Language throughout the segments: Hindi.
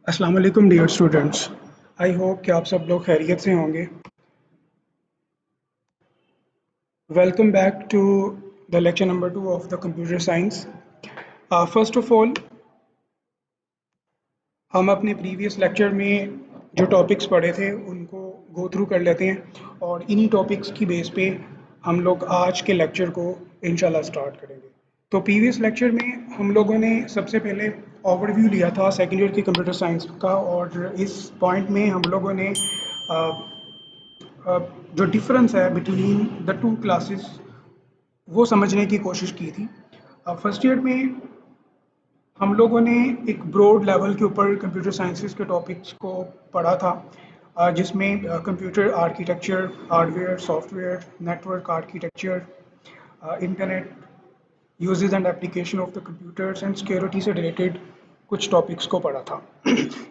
अस्सलाम वालेकुम डियर स्टूडेंट्स। आई होप कि आप सब लोग खैरियत से होंगे। Welcome back to the lecture number 2 of the computer science. First of all, हम अपने प्रीवियस लेक्चर में जो टॉपिक्स पढ़े थे उनको गो थ्रू कर लेते हैं और इन्हीं टॉपिक्स की बेस पे हम लोग आज के लेक्चर को इंशाल्लाह स्टार्ट करेंगे। तो प्रीवियस लेक्चर में हम लोगों ने सबसे पहले ओवरव्यू लिया था सेकेंड ईयर की कंप्यूटर साइंस का, और इस पॉइंट में हम लोगों ने जो डिफरेंस है बिटवीन द टू क्लासेस वो समझने की कोशिश की थी। फर्स्ट ईयर में हम लोगों ने एक ब्रॉड लेवल के ऊपर कंप्यूटर साइंसेस के टॉपिक्स को पढ़ा था, जिसमें computer architecture, hardware, software, network architecture, internet uses and application of the computers and security से रिलेटेड कुछ टॉपिक्स को पढ़ा था।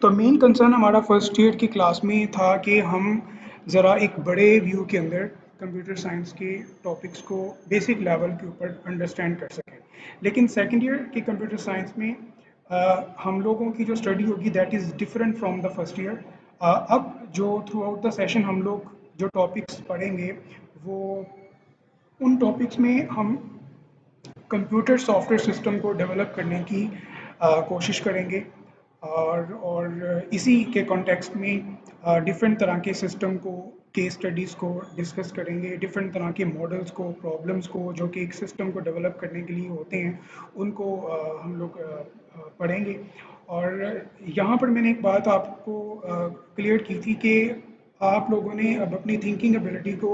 तो मेन कंसर्न हमारा फर्स्ट ईयर की क्लास में था कि हम ज़रा एक बड़े व्यू के अंदर कंप्यूटर साइंस के टॉपिक्स को बेसिक लेवल के ऊपर अंडरस्टैंड कर सकें। लेकिन सेकेंड ईयर की कंप्यूटर साइंस में हम लोगों की जो स्टडी होगी that is different from the first year. अब जो थ्रू आउट द सेशन हम लोग जो टॉपिक्स पढ़ेंगे वो उन टॉपिक्स में हम कंप्यूटर सॉफ्टवेयर सिस्टम को डेवलप करने की कोशिश करेंगे, और इसी के कॉन्टेक्स्ट में डिफरेंट तरह के सिस्टम को, केस स्टडीज़ को डिस्कस करेंगे, डिफरेंट तरह के मॉडल्स को, प्रॉब्लम्स को जो कि एक सिस्टम को डेवलप करने के लिए होते हैं उनको हम लोग पढ़ेंगे। और यहाँ पर मैंने एक बात आपको क्लियर की थी कि आप लोगों ने अब अपनी थिंकिंग एबिलिटी को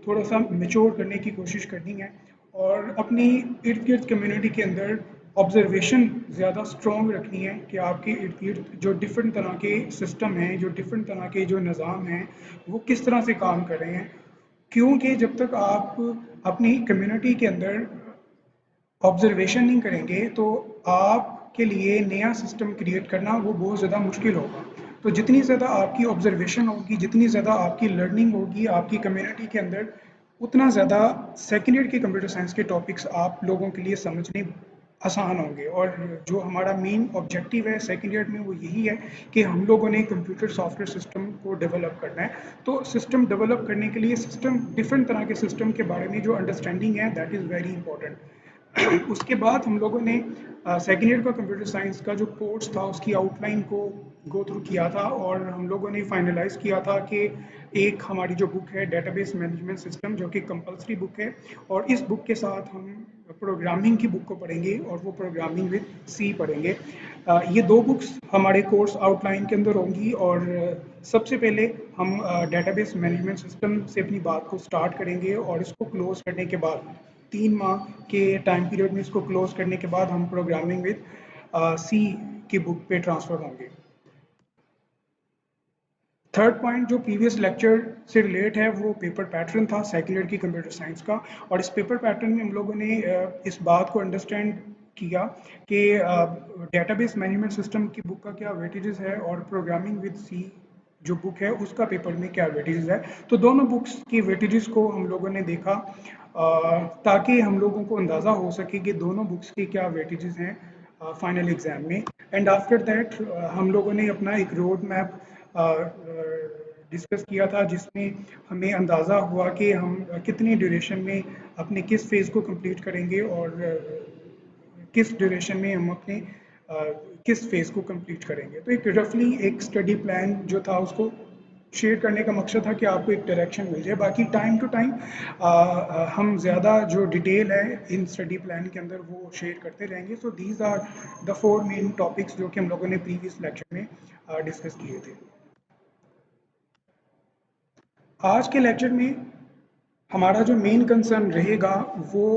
थोड़ा सा मेच्योर करने की कोशिश करनी है और अपनी इर्द गिर्द कम्युनिटी के अंदर ऑब्जर्वेशन ज़्यादा स्ट्रॉन्ग रखनी है कि आपके इर्द गिर्द जो डिफरेंट तरह के सिस्टम हैं, जो डिफरेंट तरह के जो निज़ाम हैं वो किस तरह से काम कर रहे हैं। क्योंकि जब तक आप अपनी कम्युनिटी के अंदर ऑब्जर्वेशन नहीं करेंगे तो आपके लिए नया सिस्टम क्रिएट करना वो बहुत ज़्यादा मुश्किल होगा। तो जितनी ज़्यादा आपकी ऑब्जर्वेशन होगी, जितनी ज़्यादा आपकी लर्निंग होगी आपकी कम्युनिटी के अंदर, उतना ज़्यादा सेकेंड ईयर के कंप्यूटर साइंस के टॉपिक्स आप लोगों के लिए समझने आसान होंगे। और जो हमारा मेन ऑब्जेक्टिव है सेकेंड ईयर में वो यही है कि हम लोगों ने कंप्यूटर सॉफ्टवेयर सिस्टम को डेवलप करना है। तो सिस्टम डेवलप करने के लिए सिस्टम, डिफरेंट तरह के सिस्टम के बारे में जो अंडरस्टैंडिंग है दैट इज़ वेरी इंपॉर्टेंट। उसके बाद हम लोगों ने सेकेंड ईयर का कंप्यूटर साइंस का जो कोर्स था उसकी आउटलाइन को गो थ्रू किया था, और हम लोगों ने फाइनलाइज किया था कि एक हमारी जो बुक है डेटाबेस मैनेजमेंट सिस्टम जो कि कंपलसरी बुक है, और इस बुक के साथ हम प्रोग्रामिंग की बुक को पढ़ेंगे और वो प्रोग्रामिंग विद सी पढ़ेंगे। ये दो बुक्स हमारे कोर्स आउटलाइन के अंदर होंगी, और सबसे पहले हम डेटाबेस मैनेजमेंट सिस्टम से अपनी बात को स्टार्ट करेंगे और इसको क्लोज करने के बाद 3 माह के टाइम पीरियड में इसको क्लोज करने के बाद हम प्रोग्रामिंग विद सी की बुक पे ट्रांसफ़र होंगे। थर्ड पॉइंट जो प्रीवियस लेक्चर से रिलेट है वो पेपर पैटर्न था सेकेंड ईयर की कंप्यूटर साइंस का, और इस पेपर पैटर्न में हम लोगों ने इस बात को अंडरस्टैंड किया कि डेटाबेस मैनेजमेंट सिस्टम की बुक का क्या वेटेजेस है और प्रोग्रामिंग विद सी जो बुक है उसका पेपर में क्या वेटेजेस है। तो दोनों बुक्स की वेटेजेस को हम लोगों ने देखा ताकि हम लोगों को अंदाज़ा हो सके कि दोनों बुक्स के क्या वेटेजेस हैं फाइनल एग्ज़ाम में। एंड आफ्टर दैट हम लोगों ने अपना एक रोड मैप डिस्कस किया था जिसमें हमें अंदाज़ा हुआ कि हम कितनी ड्यूरेशन में अपने किस फेज़ को कंप्लीट करेंगे और किस ड्यूरेशन में हम अपने किस फेज़ को कंप्लीट करेंगे। तो एक रफली एक स्टडी प्लान जो था उसको शेयर करने का मकसद था कि आपको एक डायरेक्शन मिल जाए। बाकी टाइम टू टाइम हम ज़्यादा जो डिटेल है इन स्टडी प्लान के अंदर वो शेयर करते रहेंगे। So these are the 4 main topics जो कि हम लोगों ने प्रीवियस लेक्चर में डिस्कस किए थे। आज के लेक्चर में हमारा जो मेन कंसर्न रहेगा वो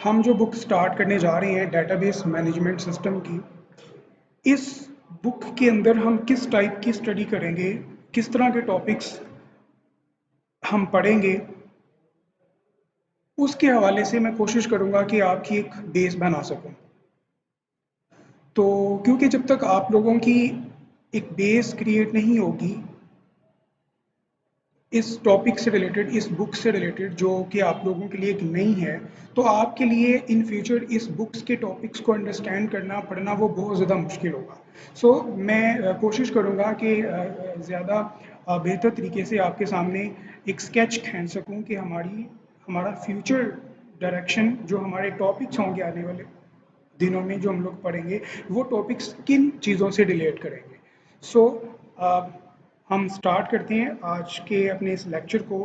हम जो बुक स्टार्ट करने जा रहे हैं डेटाबेस मैनेजमेंट सिस्टम की, इस बुक के अंदर हम किस टाइप की स्टडी करेंगे, किस तरह के टॉपिक्स हम पढ़ेंगे, उसके हवाले से मैं कोशिश करूंगा कि आपकी एक बेस बना सकूं। तो क्योंकि जब तक आप लोगों की एक बेस क्रिएट नहीं होगी इस टॉपिक से रिलेटेड, इस बुक से रिलेटेड, जो कि आप लोगों के लिए एक नई है, तो आपके लिए इन फ्यूचर इस बुक्स के टॉपिक्स को अंडरस्टैंड करना पढ़ना वो बहुत ज़्यादा मुश्किल होगा। सो मैं कोशिश करूँगा कि ज़्यादा बेहतर तरीके से आपके सामने एक स्केच खींच सकूँ कि हमारा फ्यूचर डायरेक्शन, जो हमारे टॉपिक्स होंगे आने वाले दिनों में जो हम लोग पढ़ेंगे, वो टॉपिक्स किन चीज़ों से रिलेट करेंगे। सो हम स्टार्ट करते हैं आज के अपने इस लेक्चर को।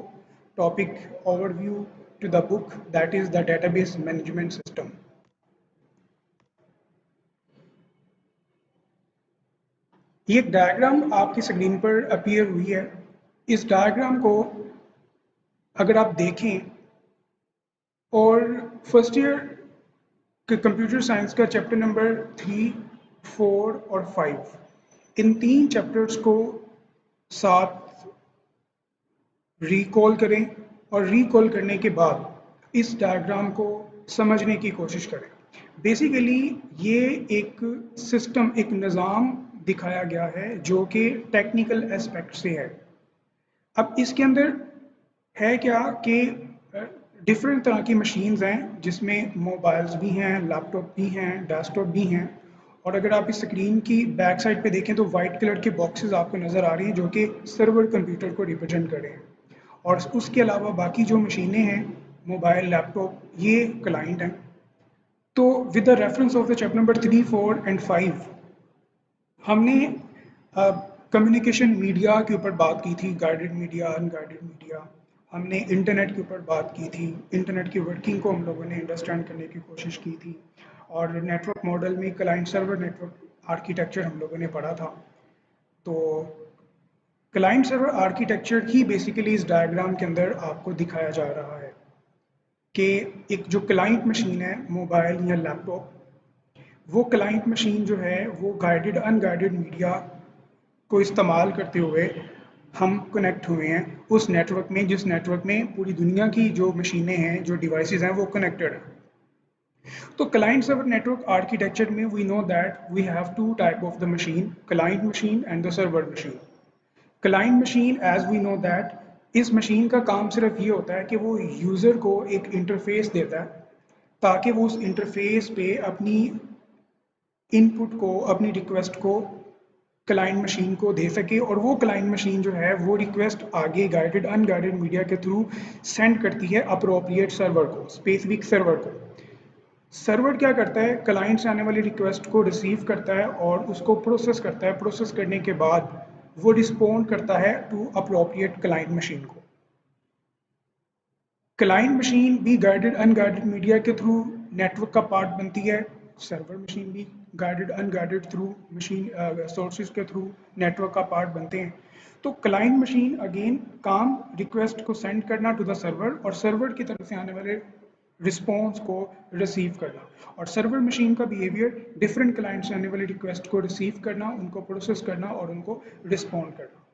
Topic overview to the book that is the database management system. ये एक डायग्राम आपकी स्क्रीन पर अपीयर हुई है। इस डायग्राम को अगर आप देखें और फर्स्ट ईयर के कंप्यूटर साइंस का चैप्टर नंबर 3, 4 और 5, इन 3 चैप्टर्स को साथ रिकॉल करें और रिकॉल करने के बाद इस डायग्राम को समझने की कोशिश करें। बेसिकली ये एक सिस्टम, एक निज़ाम दिखाया गया है जो कि टेक्निकल एस्पेक्ट से है। अब इसके अंदर है क्या कि डिफरेंट तरह की मशीन्स हैं, जिसमें मोबाइल्स भी हैं, लैपटॉप भी हैं, डेस्कटॉप भी हैं। और अगर आप इस स्क्रीन की बैक साइड पे देखें तो वाइट कलर के बॉक्सेस आपको नज़र आ रही हैं जो कि सर्वर कंप्यूटर को रिप्रेजेंट कर रहे हैं। और उसके अलावा बाकी जो मशीनें हैं, मोबाइल, लैपटॉप, ये क्लाइंट हैं। तो with the reference of the chapter number 3, 4 and 5 हमने कम्युनिकेशन मीडिया के ऊपर बात की थी, गाइडेड मीडिया, अनगाइडेड मीडिया। हमने इंटरनेट के ऊपर बात की थी, इंटरनेट की वर्किंग को हम लोगों ने अंडरस्टैंड करने की कोशिश की थी। और नेटवर्क मॉडल में क्लाइंट सर्वर नेटवर्क आर्किटेक्चर हम लोगों ने पढ़ा था। तो क्लाइंट सर्वर आर्किटेक्चर ही बेसिकली इस डायग्राम के अंदर आपको दिखाया जा रहा है कि एक जो क्लाइंट मशीन है, मोबाइल या लैपटॉप, वो क्लाइंट मशीन जो है वो गाइडेड अनगाइडेड मीडिया को इस्तेमाल करते हुए हम कनेक्ट हुए हैं उस नेटवर्क में, जिस नेटवर्क में पूरी दुनिया की जो मशीनें हैं, जो डिवाइसेस हैं, वो कनेक्टेड हैं। तो क्लाइंट सर्वर नेटवर्क आर्किटेक्चर में we know that we have two type of the machine, client machine and the server machine. Client machine, as we know that, इस मशीन का काम सिर्फ ये होता है कि वो यूज़र को एक इंटरफेस देता है ताकि वो उस इंटरफेस पे अपनी इनपुट को, अपनी रिक्वेस्ट को क्लाइंट मशीन को दे सके, और वो क्लाइंट मशीन जो है वो रिक्वेस्ट आगे गाइडेड अनगाइडेड मीडिया के थ्रू सेंड करती है अप्रोप्रिएट सर्वर को, स्पेसिफिक सर्वर को। सर्वर क्या करता है, क्लाइंट से आने वाली रिक्वेस्ट को रिसीव करता है और उसको प्रोसेस करता है। प्रोसेस करने के बाद वो रिस्पोंड करता है टू अप्रोप्रिएट क्लाइंट मशीन को। क्लाइंट मशीन भी गाइडेड अनगाइडेड मीडिया के थ्रू नेटवर्क का पार्ट बनती है, सर्वर मशीन भी guided unguided through machine sources के थ्रू नेटवर्क का पार्ट बनते हैं। तो क्लाइंट मशीन अगेन काम रिक्वेस्ट को सेंड करना टू द सर्वर, और सर्वर की तरफ से आने वाले रिस्पॉन्स को रिसीव करना। और सर्वर मशीन का बिहेवियर डिफरेंट क्लाइंट से आने वाली रिक्वेस्ट को रिसीव करना, उनको प्रोसेस करना और उनको रिस्पॉन्ड करना।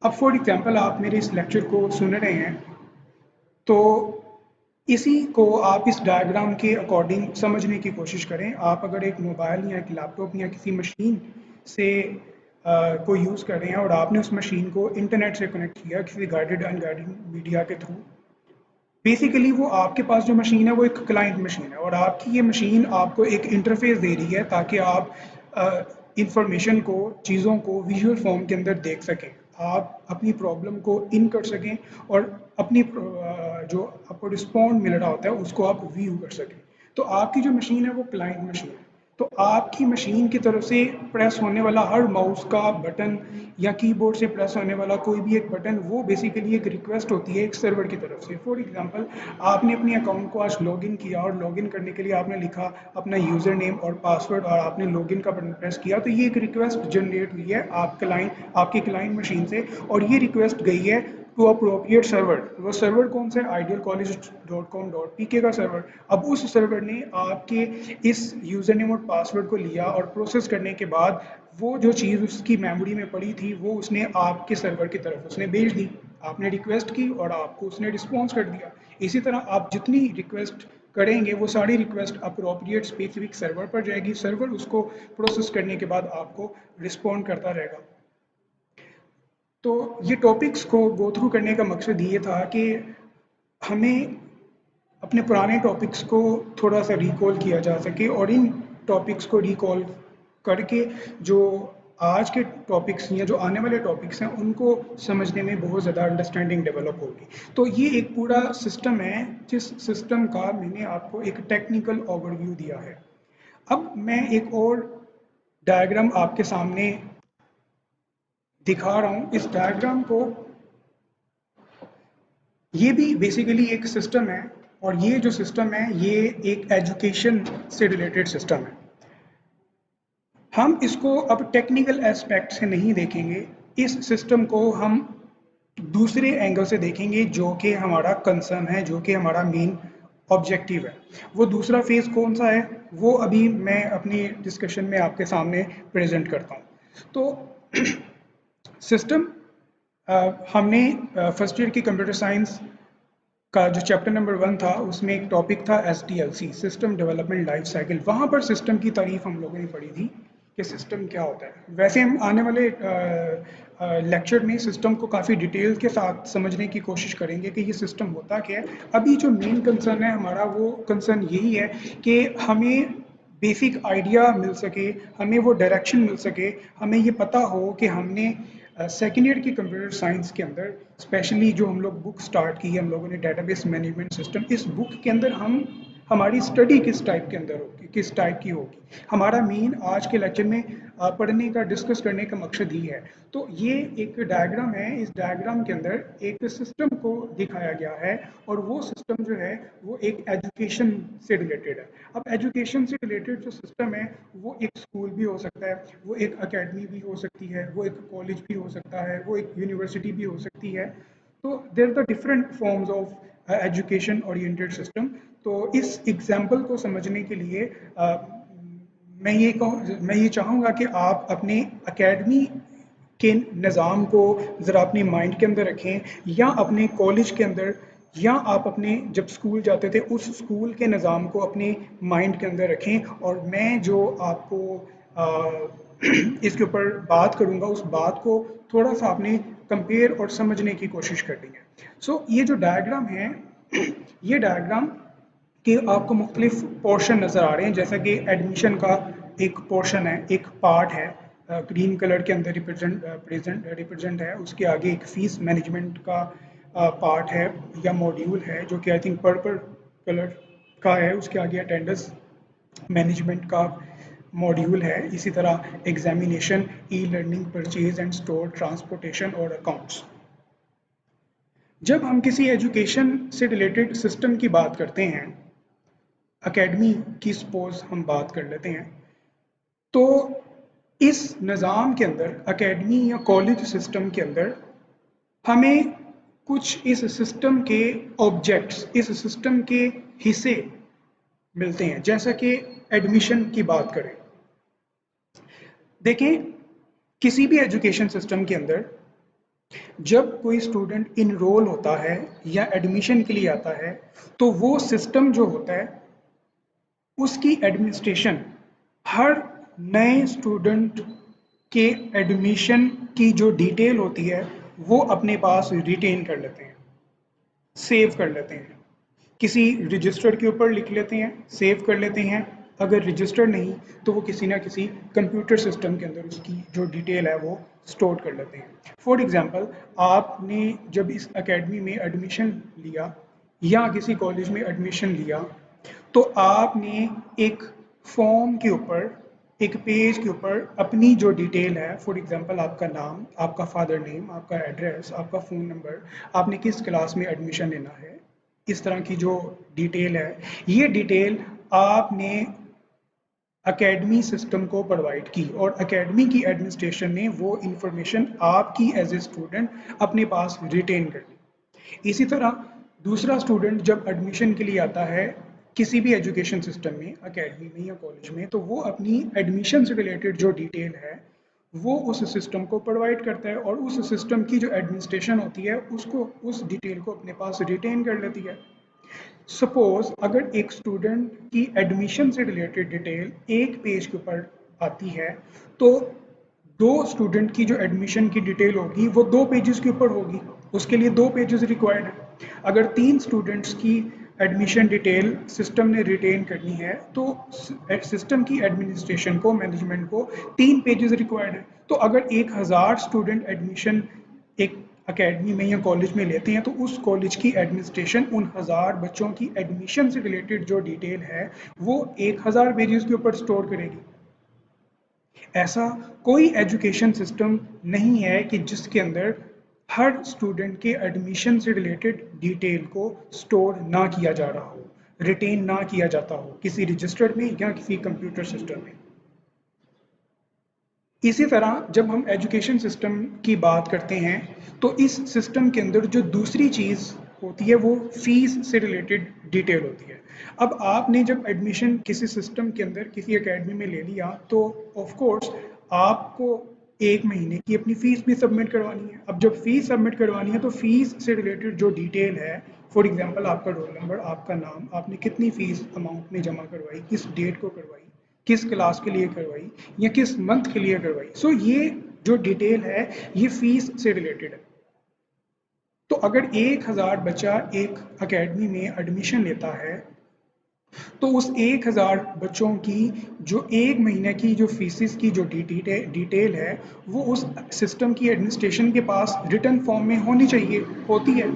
अब फॉर एग्जांपल आप मेरे इस लेक्चर को सुन रहे हैं, तो इसी को आप इस डायग्राम के अकॉर्डिंग समझने की कोशिश करें। आप अगर एक मोबाइल या एक लैपटॉप या किसी मशीन से को यूज़ कर रहे हैं और आपने उस मशीन को इंटरनेट से कनेक्ट किया किसी गाइडेड अनगाइडेड मीडिया के थ्रू, बेसिकली वो आपके पास जो मशीन है वो एक क्लाइंट मशीन है, और आपकी ये मशीन आपको एक इंटरफेस दे रही है ताकि आप इंफॉर्मेशन को, चीज़ों को विजुअल फॉर्म के अंदर देख सकें, आप अपनी प्रॉब्लम को इन कर सकें और अपनी जो आपको रिस्पॉन्ड मिल रहा होता है उसको आप व्यू कर सकें। तो आपकी जो मशीन है वो क्लाइंट मशीन है। तो आपकी मशीन की तरफ से प्रेस होने वाला हर माउस का बटन या कीबोर्ड से प्रेस होने वाला कोई भी एक बटन, वो बेसिकली एक रिक्वेस्ट होती है एक सर्वर की तरफ से। फॉर एग्जांपल, आपने अपने अकाउंट को आज लॉगिन किया और लॉगिन करने के लिए आपने लिखा अपना यूज़र नेम और पासवर्ड और आपने लॉगिन का बटन प्रेस किया, तो ये एक रिक्वेस्ट जनरेट हुई है आपकी क्लाइंट मशीन से, और ये रिक्वेस्ट गई है टू अप्रोप्रिएट सर्वर। वो सर्वर कौन सा है, idealcollege.com.pk का सर्वर। अब उस सर्वर ने आपके इस यूज़र नेम और पासवर्ड को लिया और प्रोसेस करने के बाद वो जो चीज़ उसकी मेमोरी में पड़ी थी वो उसने आपके सर्वर की तरफ उसने भेज दी। आपने रिक्वेस्ट की और आपको उसने रिस्पॉन्स कर दिया। इसी तरह आप जितनी रिक्वेस्ट करेंगे वो सारी रिक्वेस्ट अप्रोप्रिएट स्पेसिफिक सर्वर पर जाएगी, सर्वर उसको प्रोसेस करने के बाद आपको रिस्पॉन्ड करता रहेगा। तो ये टॉपिक्स को गो थ्रू करने का मकसद ये था कि हमें अपने पुराने टॉपिक्स को थोड़ा सा रिकॉल किया जा सके और इन टॉपिक्स को रिकॉल करके जो आज के टॉपिक्स या जो आने वाले टॉपिक्स हैं उनको समझने में बहुत ज़्यादा अंडरस्टैंडिंग डेवलप होगी। तो ये एक पूरा सिस्टम है जिस सिस्टम का मैंने आपको एक टेक्निकल ओवरव्यू दिया है। अब मैं एक और डायग्राम आपके सामने दिखा रहा हूँ। इस डायग्राम को, ये भी बेसिकली एक सिस्टम है और ये जो सिस्टम है ये एक एजुकेशन से रिलेटेड सिस्टम है। हम इसको अब टेक्निकल एस्पेक्ट से नहीं देखेंगे, इस सिस्टम को हम दूसरे एंगल से देखेंगे जो कि हमारा कंसर्न है, जो कि हमारा मेन ऑब्जेक्टिव है। वो दूसरा फेज कौन सा है वो अभी मैं अपनी डिस्कशन में आपके सामने प्रेजेंट करता हूँ। तो सिस्टम हमने फर्स्ट ईयर की कंप्यूटर साइंस का जो चैप्टर नंबर 1 था उसमें एक टॉपिक था SDLC, system development life cycle. वहाँ पर सिस्टम की तारीफ हम लोगों ने पढ़ी थी कि सिस्टम क्या होता है। वैसे हम आने वाले लेक्चर में सिस्टम को काफ़ी डिटेल के साथ समझने की कोशिश करेंगे कि ये सिस्टम होता क्या है। अभी जो मेन कंसर्न है हमारा वो कंसर्न यही है कि हमें बेसिक आइडिया मिल सके, हमें वो डायरेक्शन मिल सके, हमें ये पता हो कि हमने सेकेंड ईयर की कंप्यूटर साइंस के अंदर स्पेशली जो हम लोग बुक स्टार्ट की है हम लोगों ने डेटाबेस मैनेजमेंट सिस्टम, इस बुक के अंदर हम हमारी स्टडी किस टाइप के अंदर होगी, किस टाइप की होगी। हमारा मेन आज के लेक्चर में पढ़ने का, डिस्कस करने का मकसद ही है। तो ये एक डायग्राम है, इस डायग्राम के अंदर एक सिस्टम को दिखाया गया है और वो सिस्टम जो है वो एक एजुकेशन से रिलेटेड है। अब एजुकेशन से रिलेटेड जो सिस्टम है वो एक स्कूल भी हो सकता है, वो एक अकेडमी भी हो सकती है, वो एक कॉलेज भी हो सकता है, वो एक यूनिवर्सिटी भी हो सकती है। तो there the different forms of education oriented system. तो इस एग्जाम्पल को समझने के लिए मैं ये चाहूँगा कि आप अपने अकेडमी के निज़ाम को ज़रा अपने माइंड के अंदर रखें, या अपने कॉलेज के अंदर, या आप अपने जब स्कूल जाते थे उस स्कूल के निज़ाम को अपने माइंड के अंदर रखें। और मैं जो आपको इसके ऊपर बात करूँगा उस बात को थोड़ा सा आपने कंपेयर और समझने की कोशिश करनी है। सो ये जो डायग्राम है ये डायग्राम के आपको मुख्तलिफ पोर्शन नज़र आ रहे हैं, जैसा कि एडमिशन का एक पोर्शन है, एक पार्ट है ग्रीन कलर के अंदर रिप्रेजेंट है। उसके आगे एक फीस मैनेजमेंट का पार्ट है या मॉड्यूल है जो कि आई थिंक पर्पल कलर का है। उसके आगे अटेंडेंस मैनेजमेंट का मॉड्यूल है। इसी तरह examination, e learning, purchase and store, transportation और अकाउंट्स। जब हम किसी एजुकेशन से रिलेटेड सिस्टम की बात करते हैं, एकेडमी की सपोज हम बात कर लेते हैं, तो इस निज़ाम के अंदर, एकेडमी या कॉलेज सिस्टम के अंदर, हमें कुछ इस सिस्टम के ऑब्जेक्ट्स, इस सिस्टम के हिस्से मिलते हैं। जैसा कि एडमिशन की बात करें, देखें किसी भी एजुकेशन सिस्टम के अंदर जब कोई स्टूडेंट इनरोल होता है या एडमिशन के लिए आता है तो वो सिस्टम जो होता है उसकी एडमिनिस्ट्रेशन हर नए स्टूडेंट के एडमिशन की जो डिटेल होती है वो अपने पास रिटेन कर लेते हैं, सेव कर लेते हैं, किसी रजिस्टर के ऊपर लिख लेते हैं, सेव कर लेते हैं। अगर रजिस्टर नहीं तो वो किसी ना किसी कंप्यूटर सिस्टम के अंदर उसकी जो डिटेल है वो स्टोर कर लेते हैं। फॉर एग्जांपल, आपने जब इस एकेडमी में एडमिशन लिया या किसी कॉलेज में एडमिशन लिया तो आपने एक फॉर्म के ऊपर, एक पेज के ऊपर अपनी जो डिटेल है, फॉर एग्जांपल आपका नाम, आपका फादर नेम, आपका एड्रेस, आपका फ़ोन नंबर, आपने किस क्लास में एडमिशन लेना है, इस तरह की जो डिटेल है, ये डिटेल आपने एकेडमी सिस्टम को प्रोवाइड की और एकेडमी की एडमिनिस्ट्रेशन ने वो इंफॉर्मेशन आपकी एज ए स्टूडेंट अपने पास रिटेन कर ली। इसी तरह दूसरा स्टूडेंट जब एडमिशन के लिए आता है किसी भी एजुकेशन सिस्टम में, एकेडमी में या कॉलेज में, तो वो अपनी एडमिशन से रिलेटेड जो डिटेल है वो उस सिस्टम को प्रोवाइड करता है और उस सिस्टम की जो एडमिनिस्ट्रेशन होती है उसको, उस डिटेल को अपने पास रिटेन कर लेती है। सपोज अगर एक स्टूडेंट की एडमिशन से रिलेटेड डिटेल एक पेज के ऊपर आती है तो दो स्टूडेंट की जो एडमिशन की डिटेल होगी वो 2 पेजेस के ऊपर होगी, उसके लिए 2 पेजेस रिक्वायर्ड है। अगर 3 स्टूडेंट्स की एडमिशन डिटेल सिस्टम ने रिटेन करनी है तो सिस्टम की एडमिनिस्ट्रेशन को, मैनेजमेंट को 3 पेजेस रिक्वायर्ड है। तो अगर 1000 स्टूडेंट एडमिशन एक अकेडमी में या कॉलेज में लेते हैं तो उस कॉलेज की एडमिनिस्ट्रेशन उन 1000 बच्चों की एडमिशन से रिलेटेड जो डिटेल है वो 1000 पेजेस के ऊपर स्टोर करेगी। ऐसा कोई एजुकेशन सिस्टम नहीं है कि जिसके अंदर हर स्टूडेंट के एडमिशन से रिलेटेड डिटेल को स्टोर ना किया जा रहा हो, रिटेन ना किया जाता हो किसी रजिस्टर्ड में या किसी कंप्यूटर सिस्टम में। इसी तरह जब हम एजुकेशन सिस्टम की बात करते हैं तो इस सिस्टम के अंदर जो दूसरी चीज़ होती है वो फीस से रिलेटेड डिटेल होती है। अब आपने जब एडमिशन किसी सिस्टम के अंदर किसी एकेडमी में ले लिया तो ऑफ कोर्स आपको 1 महीने की अपनी फ़ीस भी सबमिट करवानी है। अब जब फ़ीस सबमिट करवानी है तो फ़ीस से रिलेटेड जो डिटेल है, फॉर एग्ज़ाम्पल आपका रोल नंबर, आपका नाम, आपने कितनी फ़ीस अमाउंट में जमा करवाई, किस डेट को करवाई, किस क्लास के लिए करवाई या किस मंथ के लिए करवाई। सो ये जो डिटेल है ये फ़ीस से रिलेटेड है। तो अगर 1000 बच्चा एक एकेडमी में एडमिशन लेता है तो उस 1000 बच्चों की जो 1 महीने की जो फीसिस की जो डिटेल है वो उस सिस्टम की एडमिनिस्ट्रेशन के पास रिटर्न फॉर्म में होनी चाहिए, होती है।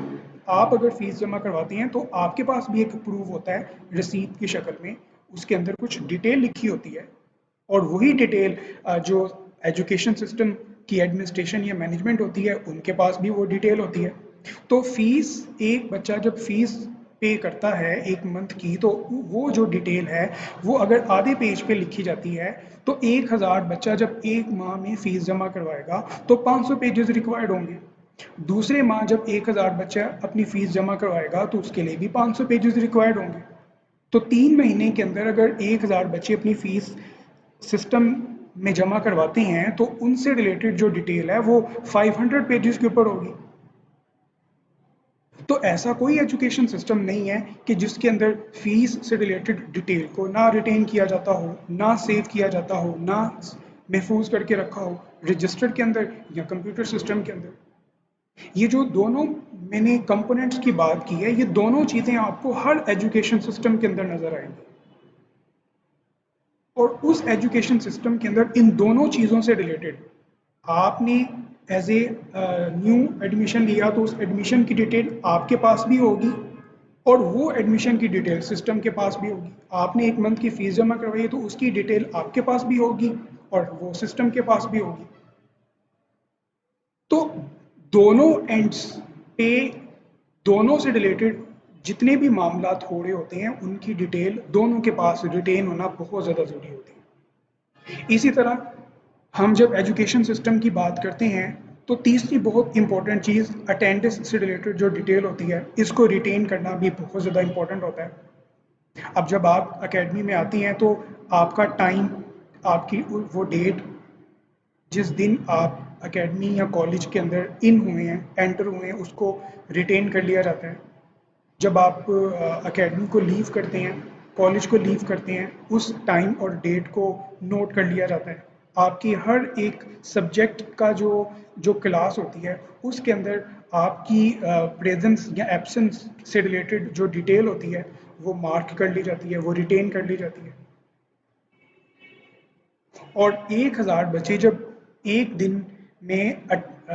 आप अगर फीस जमा करवाते हैं तो आपके पास भी एक प्रूफ होता है रसीद की शक्ल में, उसके अंदर कुछ डिटेल लिखी होती है और वही डिटेल जो एजुकेशन सिस्टम की एडमिनिस्ट्रेशन या मैनेजमेंट होती है उनके पास भी वो डिटेल होती है। तो फीस, एक बच्चा जब फीस पे करता है 1 मंथ की तो वो जो डिटेल है वो अगर आधे पेज पे लिखी जाती है तो 1000 बच्चा जब 1 माह में फीस जमा करवाएगा तो 500 पेजेस रिक्वायर्ड होंगे। दूसरे माह जब 1000 बच्चा अपनी फीस जमा करवाएगा तो उसके लिए भी 500 पेजेस रिक्वायर्ड होंगे। तो 3 महीने के अंदर अगर 1000 बच्चे अपनी फीस सिस्टम में जमा करवाते हैं तो उनसे रिलेटेड जो डिटेल है वो 500 पेजेस के ऊपर होगी। तो ऐसा कोई एजुकेशन सिस्टम नहीं है कि जिसके अंदर फीस से रिलेटेड डिटेल को ना रिटेन किया जाता हो, ना सेव किया जाता हो, ना महफूज करके रखा हो रजिस्टर के अंदर या कंप्यूटर सिस्टम के अंदर। ये जो दोनों मैंने कंपोनेंट्स की बात की है ये दोनों चीज़ें आपको हर एजुकेशन सिस्टम के अंदर नजर आएंगी और उस एजुकेशन सिस्टम के अंदर इन दोनों चीज़ों से रिलेटेड आपने एज ए न्यू एडमिशन लिया तो उस एडमिशन की डिटेल आपके पास भी होगी और वो एडमिशन की डिटेल सिस्टम के पास भी होगी। आपने 1 मंथ की फीस जमा करवाई है तो उसकी डिटेल आपके पास भी होगी और वो सिस्टम के पास भी होगी। तो दोनों एंड्स पे दोनों से रिलेटेड जितने भी मामला थोड़े होते हैं उनकी डिटेल दोनों के पास रिटेन होना बहुत ज़्यादा ज़रूरी होती है। इसी तरह हम जब एजुकेशन सिस्टम की बात करते हैं तो तीसरी बहुत इंपॉर्टेंट चीज़ अटेंडेंस से रिलेटेड जो डिटेल होती है इसको रिटेन करना भी बहुत ज़्यादा इंपॉर्टेंट होता है। अब जब आप एकेडमी में आती हैं तो आपका टाइम, आपकी वो डेट जिस दिन आप एकेडमी या कॉलेज के अंदर इन हुए हैं, एंटर हुए हैं, उसको रिटेन कर लिया जाता है। जब आप एकेडमी को लीव करते हैं, कॉलेज को लीव करते हैं, उस टाइम और डेट को नोट कर लिया जाता है। आपकी हर एक सब्जेक्ट का जो जो क्लास होती है उसके अंदर आपकी प्रेजेंस या एब्सेंस से रिलेटेड जो डिटेल होती है वो मार्क कर ली जाती है, वो रिटेन कर ली जाती है। और 1000 बच्चे जब एक दिन में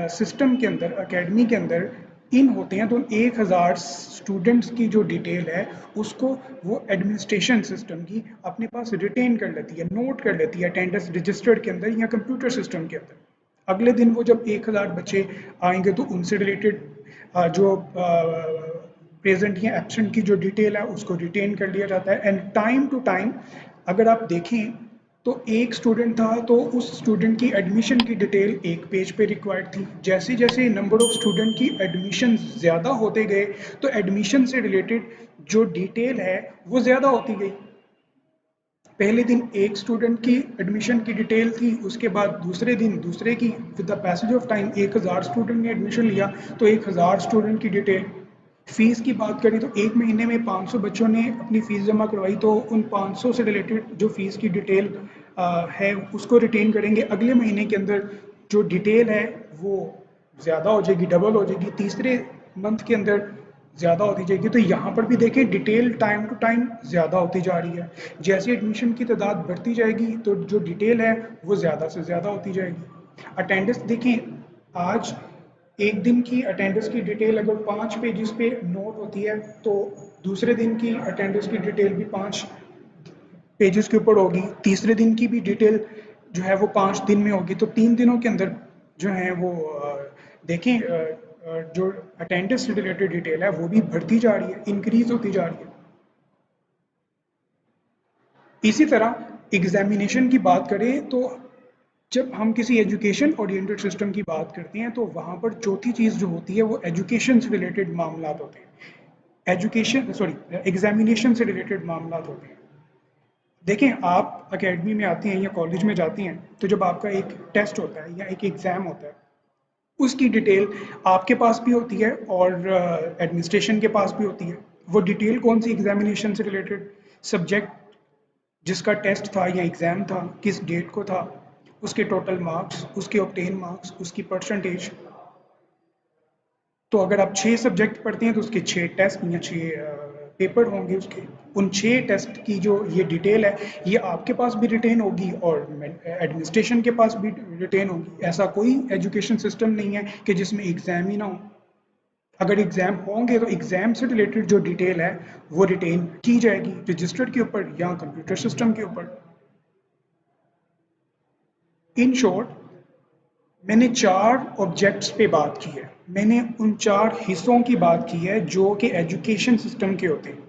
सिस्टम के अंदर, एकेडमी के अंदर इन होते हैं तो 1000 स्टूडेंट्स की जो डिटेल है उसको वो एडमिनिस्ट्रेशन सिस्टम की अपने पास रिटेन कर लेती है, नोट कर लेती है अटेंडेंस रजिस्टर्ड के अंदर या कंप्यूटर सिस्टम के अंदर। अगले दिन वो जब 1000 बच्चे आएंगे तो उनसे रिलेटेड जो प्रेजेंट या एब्सेंट की जो डिटेल है उसको रिटेन कर लिया जाता है। एंड टाइम टू टाइम अगर आप देखें तो एक स्टूडेंट था तो उस स्टूडेंट की एडमिशन की डिटेल एक पेज पे रिक्वायर्ड थी। जैसे जैसे नंबर ऑफ स्टूडेंट की एडमिशन ज़्यादा होते गए तो एडमिशन से रिलेटेड जो डिटेल है वो ज़्यादा होती गई। पहले दिन एक स्टूडेंट की एडमिशन की डिटेल थी, उसके बाद दूसरे दिन दूसरे की, with the passage of time 1000 student ने एडमिशन लिया तो 1000 स्टूडेंट की डिटेल। फीस की बात करें तो 1 महीने में 500 बच्चों ने अपनी फ़ीस जमा करवाई तो उन 500 से रिलेटेड जो फ़ीस की डिटेल है उसको रिटेन करेंगे, अगले महीने के अंदर जो डिटेल है वो ज़्यादा हो जाएगी, डबल हो जाएगी, तीसरे मंथ के अंदर ज़्यादा होती जाएगी। तो यहाँ पर भी देखें डिटेल टाइम टू टाइम ज़्यादा होती जा रही है। जैसे एडमिशन की तादाद बढ़ती जाएगी तो जो डिटेल है वो ज़्यादा से ज़्यादा होती जाएगी। अटेंडेंस देखें, आज एक दिन की अटेंडेंस की डिटेल अगर 5 पेजेस पे नोट होती है तो दूसरे दिन की अटेंडेंस की डिटेल भी 5 पेजेस के ऊपर होगी, तीसरे दिन की भी डिटेल जो है वो 5 दिन में होगी। तो 3 दिनों के अंदर जो है वो देखें जो अटेंडेंस से रिलेटेड डिटेल है वो भी बढ़ती जा रही है, इंक्रीज होती जा रही है। इसी तरह एग्जामिनेशन की बात करें तो जब हम किसी एजुकेशन ओरिएंटेड सिस्टम की बात करते हैं तो वहाँ पर चौथी चीज़ जो होती है वो एजुकेशन से रिलेटेड मामला होते हैं, एजुकेशन सॉरी एग्जामिनेशन से रिलेटेड मामला होते हैं। देखें, आप एकेडमी में आती हैं या कॉलेज में जाती हैं तो जब आपका एक टेस्ट होता है या एक एग्ज़ाम होता है उसकी डिटेल आपके पास भी होती है और एडमिनिस्ट्रेशन के पास भी होती है। वो डिटेल कौन सी, एग्जामिनेशन से रिलेटेड सब्जेक्ट जिसका टेस्ट था या एग्ज़ाम था किस डेट को था, उसके टोटल मार्क्स, उसके ऑब्टेन मार्क्स, उसकी परसेंटेज। तो अगर आप 6 सब्जेक्ट पढ़ते हैं तो उसके 6 टेस्ट या 6 पेपर होंगे उसके। उन 6 टेस्ट की जो ये डिटेल है ये आपके पास भी रिटेन होगी और एडमिनिस्ट्रेशन के पास भी रिटेन होगी। ऐसा कोई एजुकेशन सिस्टम नहीं है कि जिसमें एग्ज़ाम ही ना हो। अगर एग्ज़ाम होंगे तो एग्ज़ाम से रिलेटेड जो डिटेल है वो रिटेन की जाएगी रजिस्टर के ऊपर या कंप्यूटर सिस्टम के ऊपर। इन शॉर्ट मैंने 4 ऑब्जेक्ट्स पे बात की है, मैंने उन 4 हिस्सों की बात की है जो कि एजुकेशन सिस्टम के होते हैं।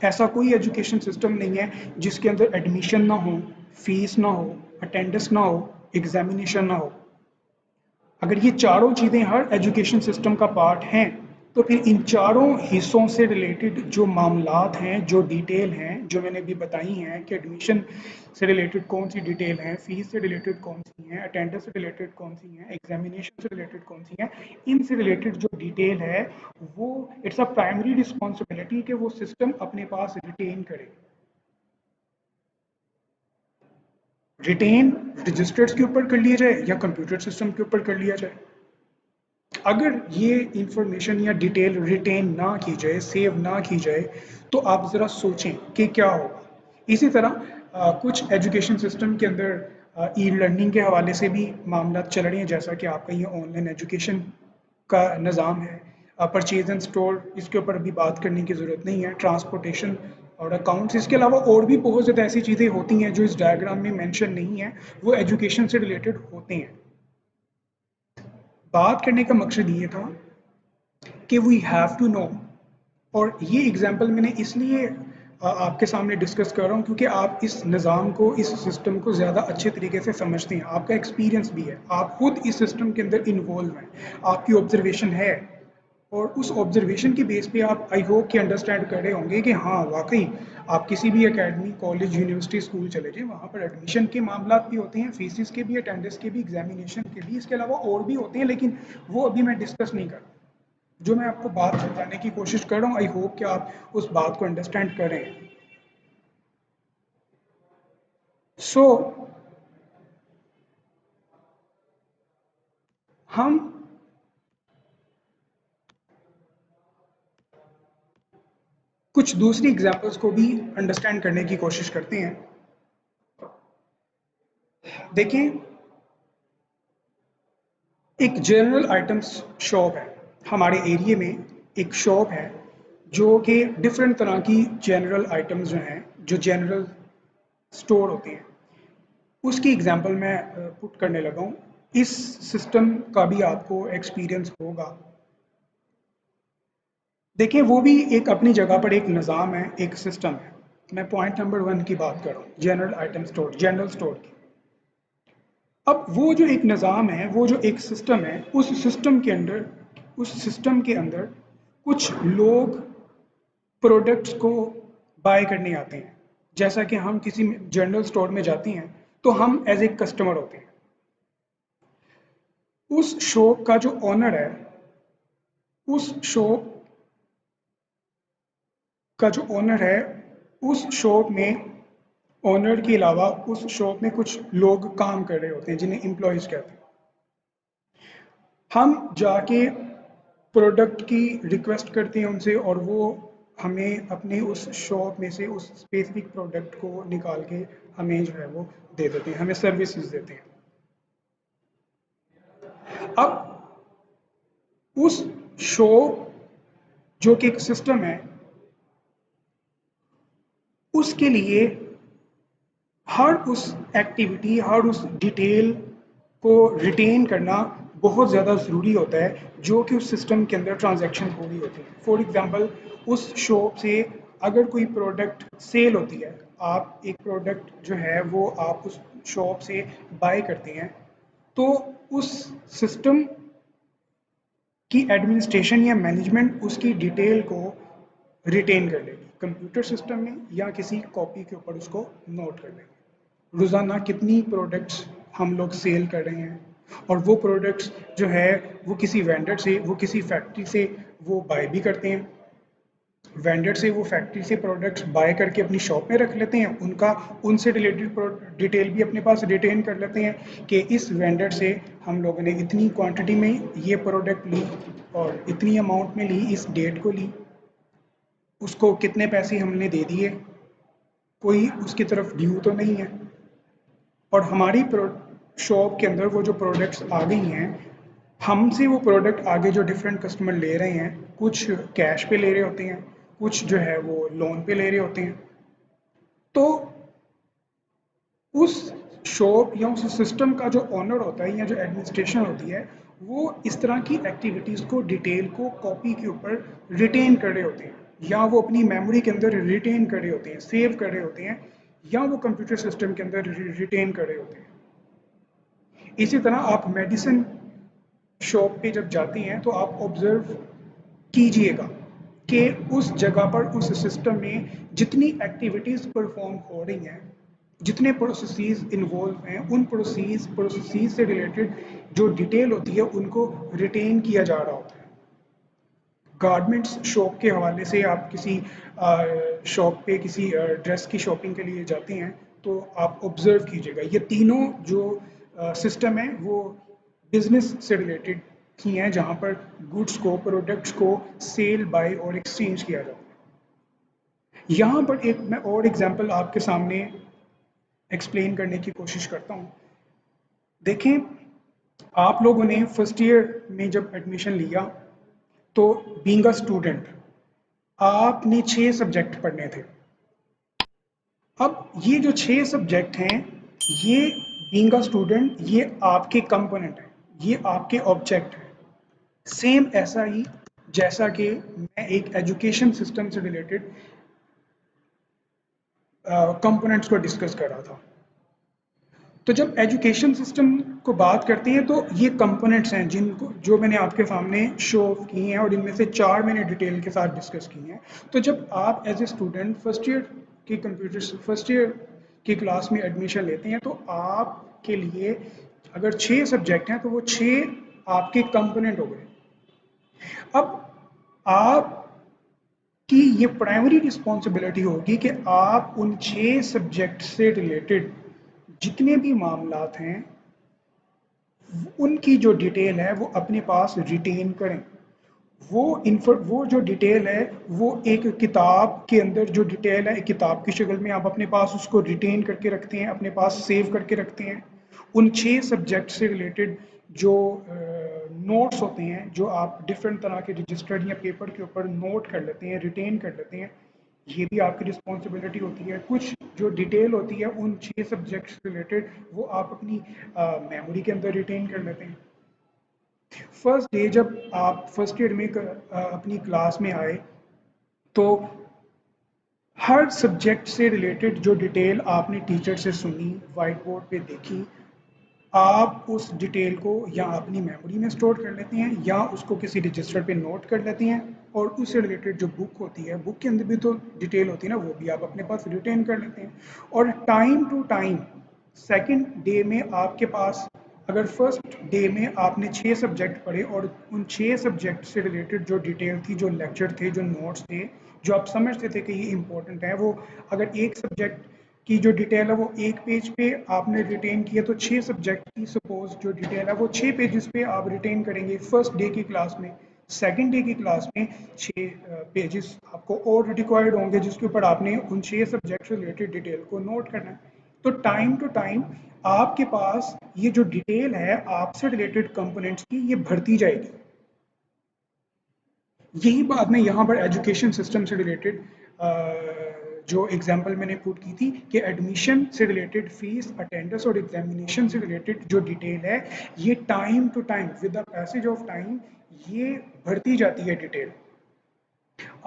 ऐसा कोई एजुकेशन सिस्टम नहीं है जिसके अंदर एडमिशन ना हो, फीस ना हो, अटेंडेंस ना हो, एग्जामिनेशन ना हो। अगर ये चारों चीज़ें हर एजुकेशन सिस्टम का पार्ट हैं तो फिर इन चारों हिस्सों से रिलेटेड जो मामलात हैं, जो डिटेल हैं, जो मैंने अभी बताई हैं कि एडमिशन से रिलेटेड कौन सी डिटेल हैं, फीस से रिलेटेड कौन सी हैं, अटेंडेंस से रिलेटेड कौन सी हैं, एग्जामिनेशन से रिलेटेड कौन सी हैं, इनसे रिलेटेड जो डिटेल है वो इट्स अ प्राइमरी रिस्पॉन्सिबिलिटी कि वो सिस्टम अपने पास रिटेन करे। रिटेन रजिस्टर्स के ऊपर कर लिया जाए या कंप्यूटर सिस्टम के ऊपर कर लिया जाए। अगर ये इंफॉर्मेशन या डिटेल रिटेन ना की जाए, सेव ना की जाए तो आप ज़रा सोचें कि क्या होगा। इसी तरह कुछ एजुकेशन सिस्टम के अंदर ई लर्निंग के हवाले से भी मामला चल रहे हैं, जैसा कि आपका ये ऑनलाइन एजुकेशन का निज़ाम है। परचेज एंड स्टोर, इसके ऊपर अभी बात करने की ज़रूरत नहीं है। ट्रांसपोर्टेशन और अकाउंट्स, इसके अलावा और भी बहुत ज़्यादा ऐसी चीज़ें होती हैं जो इस डायग्राम में मेंशन नहीं है, वो एजुकेशन से रिलेटेड होते हैं। बात करने का मकसद ये था कि वी हैव टू नो, और ये एग्जांपल मैंने इसलिए आपके सामने डिस्कस कर रहा हूँ क्योंकि आप इस निज़ाम को, इस सिस्टम को ज़्यादा अच्छे तरीके से समझते हैं, आपका एक्सपीरियंस भी है, आप खुद इस सिस्टम के अंदर इन्वॉल्व हैं, आपकी ऑब्जर्वेशन है, और उस ऑब्जर्वेशन की बेस पे आप आई होप कि अंडरस्टैंड कर रहे होंगे कि हाँ वाकई आप किसी भी एकेडमी, कॉलेज, यूनिवर्सिटी, स्कूल चले जाएं, वहाँ पर एडमिशन के मामला भी होते हैं, फीसिस के भी, अटेंडेंस के भी, एग्जामिनेशन के भी, इसके अलावा और भी होते हैं, लेकिन वो अभी मैं डिस्कस नहीं कर रहा। जो मैं आपको बात समझाने की कोशिश कर रहा हूँ, आई होप कि आप उस बात को अंडरस्टैंड करें। सो हम कुछ दूसरी एग्जांपल्स को भी अंडरस्टैंड करने की कोशिश करते हैं। देखें, एक जनरल आइटम्स शॉप है हमारे एरिया में, एक शॉप है जो कि डिफरेंट तरह की जनरल आइटम्स जो हैं, जो जनरल स्टोर होते हैं, उसकी एग्जांपल मैं पुट करने लगा हूँ। इस सिस्टम का भी आपको एक्सपीरियंस होगा। देखिए, वो भी एक अपनी जगह पर एक निज़ाम है, एक सिस्टम है। मैं पॉइंट नंबर 1 की बात कर रहा हूँ, general item store, general store की। अब वो जो एक निज़ाम है, वो जो एक सिस्टम है, उस सिस्टम के अंदर कुछ लोग प्रोडक्ट्स को बाय करने आते हैं। जैसा कि हम किसी जनरल स्टोर में जाते हैं तो हम एज ए कस्टमर होते हैं। उस शॉप का जो ओनर है, उस शॉप का जो ओनर है, उस शॉप में ओनर के अलावा उस शॉप में कुछ लोग काम कर रहे होते हैं जिन्हें एम्प्लॉयज़ कहते हैं। हम जाके प्रोडक्ट की रिक्वेस्ट करते हैं उनसे और वो हमें अपने उस शॉप में से उस स्पेसिफिक प्रोडक्ट को निकाल के हमें जो है वो दे देते हैं, हमें सर्विसेज देते हैं। अब उस शॉप जो कि एक सिस्टम है, उसके लिए हर उस एक्टिविटी, हर उस डिटेल को रिटेन करना बहुत ज़्यादा ज़रूरी होता है जो कि उस सिस्टम के अंदर ट्रांजैक्शन हो रही होती है। फॉर एग्जांपल, उस शॉप से अगर कोई प्रोडक्ट सेल होती है, आप एक प्रोडक्ट जो है वो आप उस शॉप से बाय करते हैं, तो उस सिस्टम की एडमिनिस्ट्रेशन या मैनेजमेंट उसकी डिटेल को रिटेन कर लेगी कंप्यूटर सिस्टम में या किसी कॉपी के ऊपर उसको नोट कर लेगी। रोज़ाना कितनी प्रोडक्ट्स हम लोग सेल कर रहे हैं और वो प्रोडक्ट्स जो है वो किसी वेंडर से, वो किसी फैक्ट्री से वो बाय भी करते हैं। वेंडर से वो फैक्ट्री से प्रोडक्ट्स बाय करके अपनी शॉप में रख लेते हैं, उनका उनसे रिलेटेड डिटेल भी अपने पास रिटेन कर लेते हैं कि इस वेंडर से हम लोगों ने इतनी क्वांटिटी में ये प्रोडक्ट ली और इतनी अमाउंट में ली, इस डेट को ली, उसको कितने पैसे हमने दे दिए, कोई उसकी तरफ ड्यू तो नहीं है। और हमारी शॉप के अंदर वो जो प्रोडक्ट्स आ गई हैं, हमसे वो प्रोडक्ट आगे जो डिफरेंट कस्टमर ले रहे हैं, कुछ कैश पे ले रहे होते हैं, कुछ जो है वो लोन पे ले रहे होते हैं। तो उस शॉप या उस सिस्टम का जो ओनर होता है या जो एडमिनिस्ट्रेशन होती है, वो इस तरह की एक्टिविटीज़ को, डिटेल को कॉपी के ऊपर रिटेन कर रहे होते हैं या वो अपनी मेमोरी के अंदर रिटेन कर रहे होते हैं, सेव कर रहे होते हैं, या वो कंप्यूटर सिस्टम के अंदर रिटेन कर रहे होते हैं। इसी तरह आप मेडिसिन शॉप पे जब जाते हैं तो आप ऑब्जर्व कीजिएगा कि उस जगह पर, उस सिस्टम में जितनी एक्टिविटीज़ परफॉर्म हो रही हैं, जितने प्रोसेसेस इन्वॉल्व हैं, उन प्रोसेसेस से रिलेटेड जो डिटेल होती है उनको रिटेन किया जा रहा होता है। गारमेंट्स शॉप के हवाले से आप किसी शॉप पे किसी ड्रेस की शॉपिंग के लिए जाते हैं तो आप ऑब्जर्व कीजिएगा, ये तीनों जो सिस्टम है वो बिजनेस से रिलेटेड ही हैं, जहाँ पर गुड्स को, प्रोडक्ट्स को सेल, बाय और एक्सचेंज किया जाता है। यहाँ पर एक मैं और एग्जांपल आपके सामने एक्सप्लेन करने की कोशिश करता हूँ। देखें, आप लोगों ने फर्स्ट ईयर में जब एडमिशन लिया तो बीइंग अ स्टूडेंट आपने 6 सब्जेक्ट पढ़ने थे। अब ये जो 6 सब्जेक्ट हैं, ये बीइंग अ स्टूडेंट ये आपके कंपोनेंट हैं, ये आपके ऑब्जेक्ट हैं। सेम ऐसा ही जैसा कि मैं एक एजुकेशन सिस्टम से रिलेटेड कंपोनेंट्स को डिस्कस कर रहा था। तो जब एजुकेशन सिस्टम को बात करते हैं तो ये कंपोनेंट्स हैं जिनको जो मैंने आपके सामने शो ऑफ की हैं और इनमें से 4 मैंने डिटेल के साथ डिस्कस की हैं। तो जब आप as a student first year की कंप्यूटर फर्स्ट ईयर की क्लास में एडमिशन लेते हैं तो आपके लिए अगर 6 सब्जेक्ट हैं तो वो 6 आपके कंपोनेंट हो गए। अब आप कि ये प्राइमरी रिस्पॉन्सिबिलिटी होगी कि आप उन 6 सब्जेक्ट से रिलेटेड जितने भी मामलात हैं उनकी जो डिटेल है वो अपने पास रिटेन करें। वो जो डिटेल है वो एक किताब के अंदर जो डिटेल है, एक किताब की शक्ल में आप अपने पास उसको रिटेन करके रखते हैं, अपने पास सेव करके रखते हैं। उन 6 सब्जेक्ट से रिलेटेड जो नोट्स होते हैं, जो आप डिफरेंट तरह के रजिस्टर्ड या पेपर के ऊपर नोट कर लेते हैं, रिटेन कर लेते हैं, ये भी आपकी रिस्पॉन्सिबिलिटी होती है। कुछ जो डिटेल होती है उन 6 सब्जेक्ट से रिलेटेड वो आप अपनी मेमोरी के अंदर रिटेन कर लेते हैं। फर्स्ट डे जब आप फर्स्ट ईयर में अपनी क्लास में आए तो हर सब्जेक्ट से रिलेटेड जो डिटेल आपने टीचर से सुनी, वाइट बोर्ड पे देखी, आप उस डिटेल को या अपनी मेमोरी में स्टोर कर लेते हैं या उसको किसी रजिस्टर पे नोट कर लेते हैं और उससे रिलेटेड जो बुक होती है, बुक के अंदर भी तो डिटेल होती है ना, वो भी आप अपने पास रिटेन कर लेते हैं। और time to time second day में आपके पास, अगर फर्स्ट डे में आपने 6 सब्जेक्ट पढ़े और उन 6 सब्जेक्ट से रिलेटेड जो डिटेल थी, जो लेक्चर थे, जो नोट्स थे, जो आप समझते थे कि ये इंपॉर्टेंट है, वो अगर एक सब्जेक्ट की जो डिटेल है वो एक पेज पे आपने रिटेन किया, तो 6 सब्जेक्ट की सपोज जो डिटेल है वो 6 पेजेस पे आप रिटेन करेंगे फर्स्ट डे की क्लास में। सेकेंड डे की क्लास में 6 पेजेस आपको और रिक्वायर्ड होंगे जिसके ऊपर आपने उन 6 सब्जेक्ट से रिलेटेड डिटेल को नोट करना है। तो टाइम टू टाइम आपके पास ये जो डिटेल है आपसे रिलेटेड कंपोनेंट्स की ये बढ़ती जाएगी। यही बात मैं यहाँ पर एजुकेशन सिस्टम से रिलेटेड जो एग्जांपल मैंने पुट की थी कि एडमिशन से रिलेटेड फीस, अटेंडेंस और एग्जामिनेशन से रिलेटेड जो डिटेल है ये time to time with the passage of time ये बढ़ती जाती है डिटेल।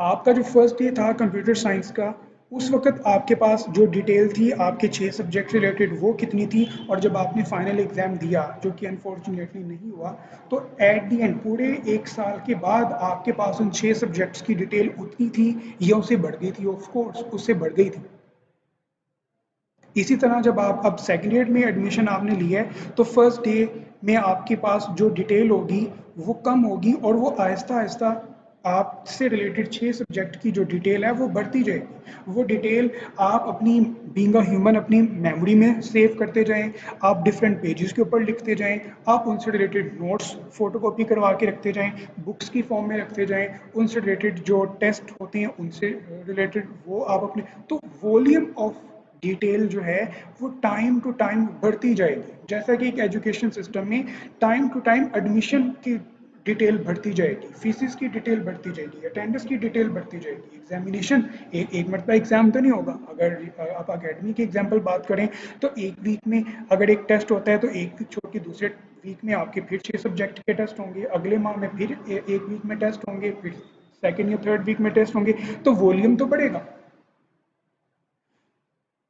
आपका जो फर्स्ट डे था कंप्यूटर साइंस का, उस वक्त आपके पास जो डिटेल थी आपके 6 सब्जेक्ट से रिलेटेड वो कितनी थी, और जब आपने फाइनल एग्जाम दिया जो कि अनफॉर्चुनेटली नहीं हुआ, तो एट दी एंड पूरे 1 साल के बाद आपके पास उन 6 सब्जेक्ट्स की डिटेल उतनी थी या उससे बढ़ गई थी? ऑफ कोर्स उससे बढ़ गई थी। इसी तरह जब आप अब सेकेंड ईयर में एडमिशन आपने लिया है तो फर्स्ट डे में आपके पास जो डिटेल होगी वो कम होगी और वो आहिस्ता आहिस्ता आपसे रिलेटेड 6 सब्जेक्ट की जो डिटेल है वो बढ़ती जाएगी। वो डिटेल आप अपनी बीइंग अ ह्यूमन अपनी मेमोरी में सेव करते जाएं, आप डिफरेंट पेजेस के ऊपर लिखते जाएं, आप उनसे रिलेटेड नोट्स फोटोकॉपी करवा के रखते जाएं, बुक्स की फॉर्म में रखते जाएं, उनसे रिलेटेड जो टेस्ट होते हैं उनसे रिलेटेड वो आप अपने, तो वॉल्यूम ऑफ डिटेल जो है वो टाइम टू टाइम बढ़ती जाएगी। जैसा कि एक एजुकेशन सिस्टम में टाइम टू टाइम एडमिशन की डिटेल बढ़ती जाएगी, फीसिस की डिटेल बढ़ती जाएगी, अटेंडेंस की डिटेल बढ़ती जाएगी, एग्जामिनेशन एक मरतबा एग्जाम तो नहीं होगा। अगर आप अकेडमी की एग्जाम्पल बात करें तो एक वीक में अगर एक टेस्ट होता है तो एक वीक छोड़ के दूसरे वीक में आपके फिर 6 सब्जेक्ट के टेस्ट होंगे, अगले माह में फिर एक वीक में टेस्ट होंगे, फिर सेकेंड या थर्ड वीक में टेस्ट होंगे, तो वॉल्यूम तो बढ़ेगा।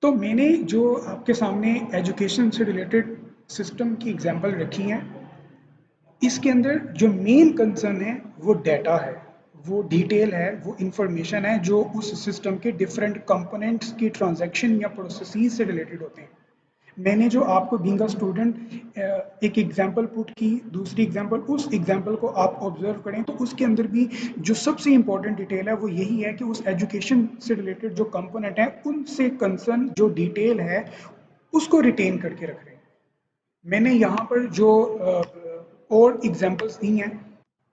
तो मैंने जो आपके सामने एजुकेशन से रिलेटेड सिस्टम की एग्जांपल रखी है, इसके अंदर जो मेन कंसर्न है वो डेटा है, वो डिटेल है, वो इंफॉर्मेशन है जो उस सिस्टम के डिफरेंट कंपोनेंट्स की ट्रांजैक्शन या प्रोसेसेस से रिलेटेड होते हैं। मैंने जो आपको बीइंग अ स्टूडेंट एक एग्जांपल पुट की, दूसरी एग्जांपल, उस एग्जांपल को आप ऑब्जर्व करें तो उसके अंदर भी जो सबसे इंपॉर्टेंट डिटेल है वो यही है कि उस एजुकेशन से रिलेटेड जो कंपोनेंट है उनसे कंसर्न जो डिटेल है उसको रिटेन करके रख रहे हैं। मैंने यहाँ पर जो और एग्जांपल्स दी हैं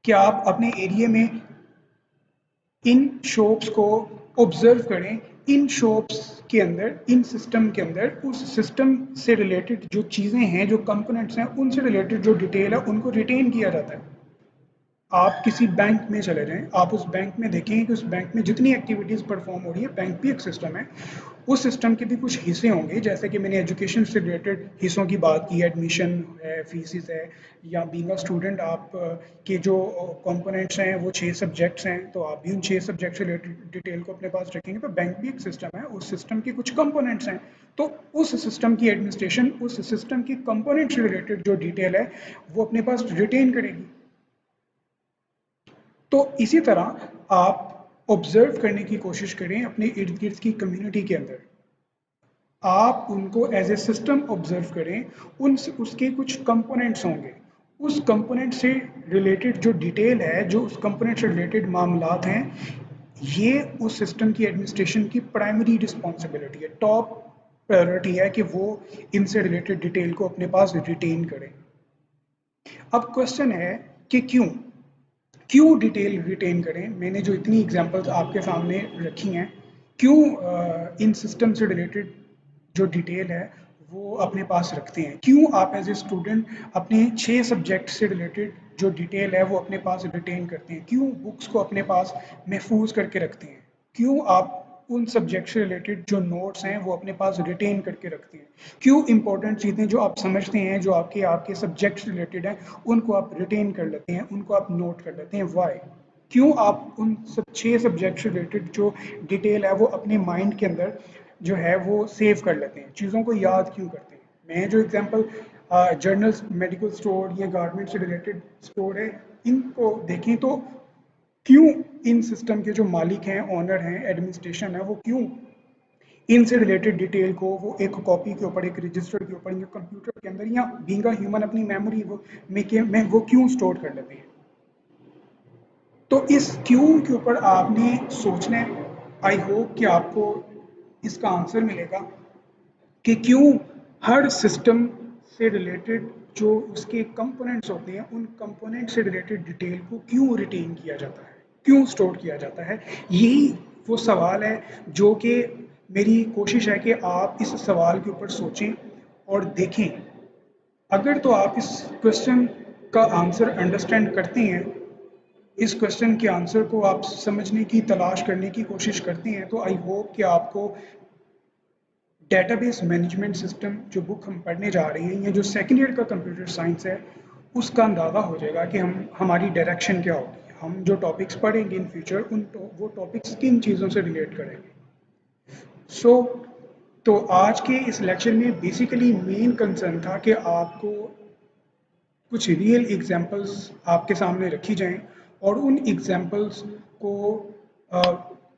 कि आप अपने एरिया में इन शॉप्स को ऑब्जर्व करें, इन शॉप्स के अंदर, इन सिस्टम के अंदर उस सिस्टम से रिलेटेड जो चीज़ें हैं, जो कंपोनेंट्स हैं, उनसे रिलेटेड जो डिटेल है उनको रिटेन किया जाता है। आप किसी बैंक में चले जाएं, आप उस बैंक में देखेंगे कि उस बैंक में जितनी एक्टिविटीज़ परफॉर्म हो रही है, बैंक भी एक सिस्टम है, उस सिस्टम के भी कुछ हिस्से होंगे, जैसे कि मैंने एजुकेशन से रिलेटेड हिस्सों की बात की, एडमिशन है, फीसिस है, या बीइंग अ स्टूडेंट आप के जो कंपोनेंट्स हैं वो 6 सब्जेक्ट्स हैं, तो आप भी उन 6 सब्जेक्ट से रिलेटेड डिटेल को अपने पास रखेंगे। तो बैंक भी एक सिस्टम है, उस सिस्टम के कुछ कंपोनेंट्स हैं, तो उस सिस्टम की एडमिनिस्ट्रेशन उस सिस्टम की कंपोनेंट से रिलेटेड जो डिटेल है वो अपने पास रिटेन करेगी। तो इसी तरह आप ऑब्जर्व करने की कोशिश करें अपने इर्द गिर्द की कम्युनिटी के अंदर, आप उनको एज ए सिस्टम ऑब्जर्व करें, उन उसके कुछ कंपोनेंट्स होंगे, उस कंपोनेंट से रिलेटेड जो डिटेल है, जो उस कंपोनेंट से रिलेटेड मामलात हैं, ये उस सिस्टम की एडमिनिस्ट्रेशन की प्राइमरी रिस्पॉन्सिबिलिटी है, टॉप प्रायोरिटी है कि वो इनसे रिलेटेड डिटेल को अपने पास रिटेन करें। अब क्वेश्चन है कि क्यों क्यों डिटेल रिटेन करें? मैंने जो इतनी एग्जांपल्स आपके सामने रखी हैं, क्यों इन सिस्टम से रिलेटेड जो डिटेल है वो अपने पास रखते हैं? क्यों आप एज ए स्टूडेंट अपने 6 सब्जेक्ट से रिलेटेड जो डिटेल है वो अपने पास रिटेन करते हैं? क्यों बुक्स को अपने पास महफूज करके रखते हैं? क्यों आप उन सब्जेक्ट से रिलेटेड जो नोट्स हैं वो अपने पास रिटेन करके रखते हैं? क्यों इंपॉर्टेंट चीज़ें जो आप समझते हैं, जो आपके आपके सब्जेक्ट से रिलेटेड हैं, उनको आप रिटेन कर लेते हैं, उनको आप नोट कर लेते हैं? वाई? क्यों आप उन सब 6 सब्जेक्ट से रिलेटेड जो डिटेल है वो अपने माइंड के अंदर जो है वो सेव कर लेते हैं, चीज़ों को याद क्यों करते हैं? मैं जो एग्जांपल जर्नल्स, मेडिकल स्टोर या गारमेंट से रिलेटेड स्टोर है, इनको देखें तो क्यों इन सिस्टम के जो मालिक हैं, ओनर हैं, एडमिनिस्ट्रेशन है, वो क्यों इनसे रिलेटेड डिटेल को वो एक कॉपी के ऊपर, एक रजिस्टर के ऊपर या कंप्यूटर के अंदर या बीइंग अ ह्यूमन अपनी मेमोरी वो में वो क्यों स्टोर कर लेते हैं? तो इस क्यों के ऊपर आपने सोचना है। आई होप कि आपको इसका आंसर मिलेगा। कि क्यों हर सिस्टम से रिलेटेड जो उसके कंपोनेंट्स होते हैं उन कंपोनेंट से रिलेटेड डिटेल को क्यों रिटेन किया जाता है, क्यों स्टोर किया जाता है। यही वो सवाल है जो कि मेरी कोशिश है कि आप इस सवाल के ऊपर सोचें और देखें। अगर तो आप इस क्वेश्चन का आंसर अंडरस्टैंड करते हैं, इस क्वेश्चन के आंसर को आप समझने की तलाश करने की कोशिश करते हैं, तो आई होप कि आपको डेटाबेस मैनेजमेंट सिस्टम जो बुक हम पढ़ने जा रहे हैं या जो सेकेंड ईयर का कंप्यूटर साइंस है उसका अंदाज़ा हो जाएगा कि हम हमारी डायरेक्शन क्या होगी, हम जो टॉपिक्स पढ़ेंगे इन फ्यूचर वो टॉपिक्स किन चीज़ों से रिलेट करेंगे। सो तो आज के इस लेक्चर में बेसिकली मेन कंसर्न था कि आपको कुछ रियल एग्जांपल्स आपके सामने रखी जाएं और उन एग्जांपल्स को अ,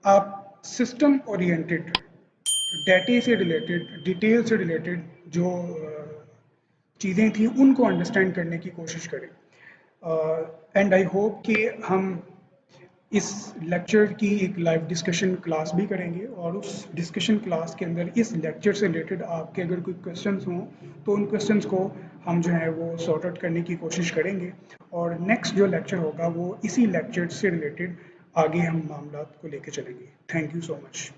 आप सिस्टम ओरिएंटेड डेटे से रिलेटेड डिटेल से रिलेटेड जो चीज़ें थी उनको अंडरस्टैंड करने की कोशिश करें। एंड आई होप कि हम इस लेक्चर की एक लाइव डिस्कशन क्लास भी करेंगे और उस डिस्कशन क्लास के अंदर इस लेक्चर से रिलेटेड आपके अगर कोई क्वेश्चंस हों तो उन क्वेश्चंस को हम जो है वो सॉर्ट आउट करने की कोशिश करेंगे और नेक्स्ट जो लेक्चर होगा वो इसी लेक्चर से रिलेटेड आगे हम मामला को लेके चलेंगे। Thank you so much.